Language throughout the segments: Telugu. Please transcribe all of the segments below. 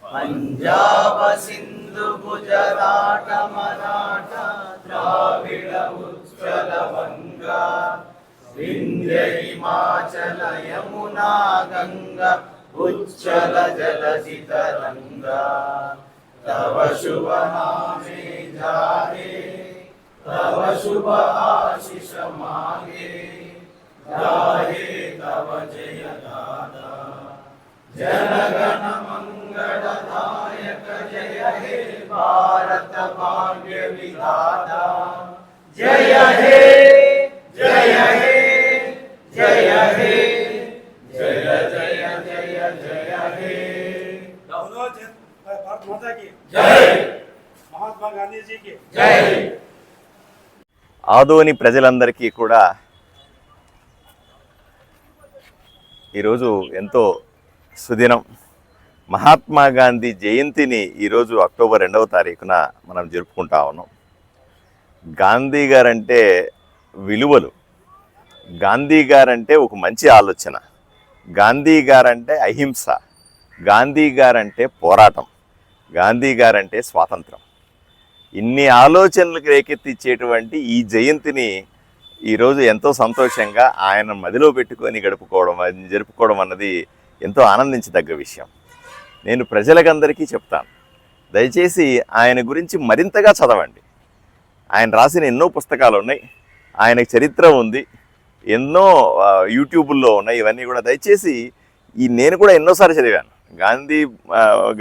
पंजाब सिंधु गुजरात मराठा द्राविड उत्कल बंगा विंध्य हिमाचल यमुना गंगा उच्चल जलधि तरंगा तव शुभ नामे जागे तव शुभ आशीष मांगे गाहे तव जय गाथा जनगण मंगलदायक जय हे भारत भाग्य विधाता जय हे जय हे जय हे जय जय जय जय हे भारत माता की जय महात्मा गांधी जी की जय। ఆదోని ప్రజలందరికీ కూడా ఈరోజు ఎంతో సుదినం. మహాత్మా గాంధీ జయంతిని ఈరోజు అక్టోబర్ 2వ తారీఖున మనం జరుపుకుంటా ఉన్నాం. గాంధీ గారంటే విలువలు, గాంధీ గారంటే ఒక మంచి ఆలోచన, గాంధీ గారంటే అహింస, గాంధీ గారంటే పోరాటం, గాంధీ గారంటే స్వాతంత్రం. ఇన్ని ఆలోచనలకు రేకెత్తిచ్చేటువంటి ఈ జయంతిని ఈరోజు ఎంతో సంతోషంగా ఆయన మదిలో పెట్టుకొని జరుపుకోవడం అన్నది ఎంతో ఆనందించదగ్గ విషయం. నేను ప్రజలకందరికీ చెప్తాను, దయచేసి ఆయన గురించి మరింతగా చదవండి. ఆయన రాసిన ఎన్నో పుస్తకాలు ఉన్నాయి, ఆయనకు చరిత్ర ఉంది, ఎన్నో యూట్యూబుల్లో ఉన్నాయి. ఇవన్నీ కూడా దయచేసి నేను కూడా ఎన్నోసార్లు చదివాను. గాంధీ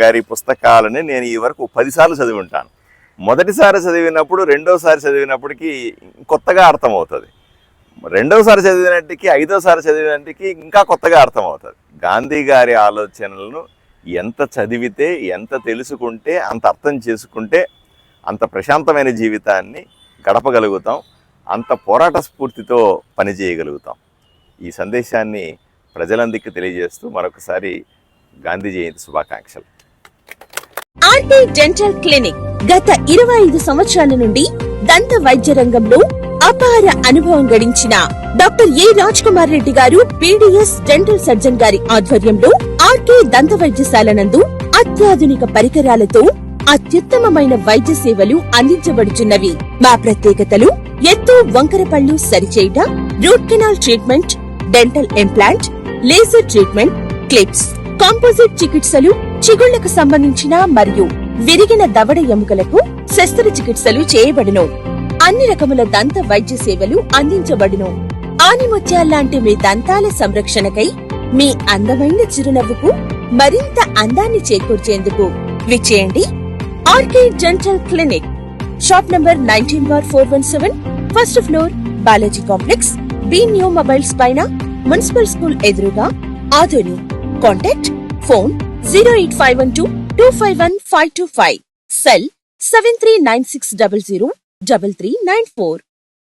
గారి పుస్తకాలని నేను ఈ వరకు 10 సార్లు చదివి ఉంటాను. మొదటిసారి చదివినప్పుడు, రెండోసారి చదివినప్పటికీ కొత్తగా అర్థమవుతుంది. రెండోసారి చదివినట్టుకి, ఐదోసారి చదివినట్టుకి ఇంకా కొత్తగా అర్థమవుతుంది. గాంధీ గారి ఆలోచనలను ఎంత చదివితే, ఎంత తెలుసుకుంటే, అంత అర్థం చేసుకుంటే అంత ప్రశాంతమైన జీవితాన్ని గడపగలుగుతాం, అంత పోరాట స్ఫూర్తితో పనిచేయగలుగుతాం. ఈ సందేశాన్ని ప్రజలందరికీ తెలియజేస్తూ మరొకసారి గాంధీ జయంతి శుభాకాంక్షలు. ఆర్టీ డెంటల్ క్లినిక్ గత 25 సంవత్సరాల నుండి దంత వైద్య రంగంలో అపార అనుభవం గడించిన డాక్టర్ ఏ రాజ్ కుమార్ రెడ్డి గారు పీడీఎస్ డెంటల్ సర్జన్ గారి ఆధ్వర్యంలో ఆర్కే దంత వైద్యశాల నందు అత్యాధునిక పరికరాలతో అత్యుత్తమమైన వైద్య సేవలు అందించబడుచున్నవి. మా ప్రత్యేకతలు: ఎత్తు వంకర పళ్ళు సరిచేయుట, root canal treatment, dental implant, laser treatment, clips, composite చికిత్సలు, చిగుళ్లకు సంబంధించిన మరియు విరిగిన దవడ ఎముకలకు శస్త్రచికిత్సలు చేయబడును. అన్ని రకముల దంత వైద్య సేవలు అందించబడును. ఆనిముత్యాల్లాంటి మీ దంతాల సంరక్షణకై మీ అందమైన చిరునవ్వుకు మరింత అందాన్ని చేకూర్చేందుకు విచ్చేయండి RK dental clinic. Shop number 19/417, first floor, Balaji complex, B new mobiles పైన, మున్సిపల్ స్కూల్ ఎదురుగా, ఆదోని. Contact phone 08512251525, cell 7396003394.